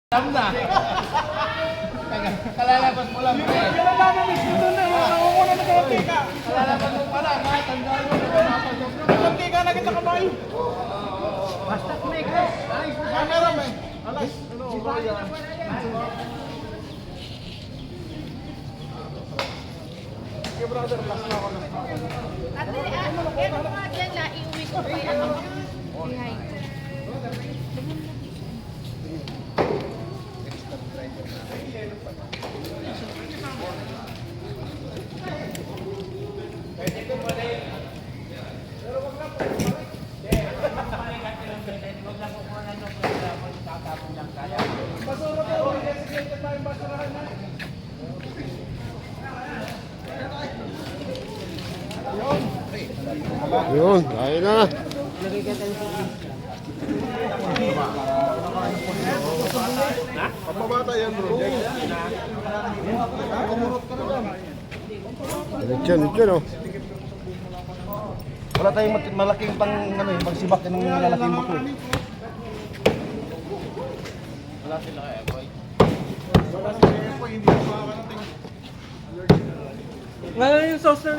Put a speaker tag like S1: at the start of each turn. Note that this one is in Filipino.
S1: Alam na. Kalalabas mo lang.
S2: Kalalaman ni Sito na. Nakukuna na kalati ka.
S1: Kalalabas mo pa lang. Tandaan mo na.
S2: Kalati ka na kita kamay.
S1: Basta kumik.
S2: Camera man. Alas. Okay brother, last na ako na.
S3: Ate, ano nga dyan na iuwi ko kay ano? Behind.
S2: Basura ko, designated tayong basurahan na.
S4: Yun, ayun na.
S2: Pababata yan bro. Kumurot ka na lang.
S4: Lechon oh.
S5: Wala tayong malaking pagsibak ng lalaking buto.
S1: Wala sila kaya, boy.
S2: Wala si Epo, hindi ko makakarating.
S6: Wala yung sauce na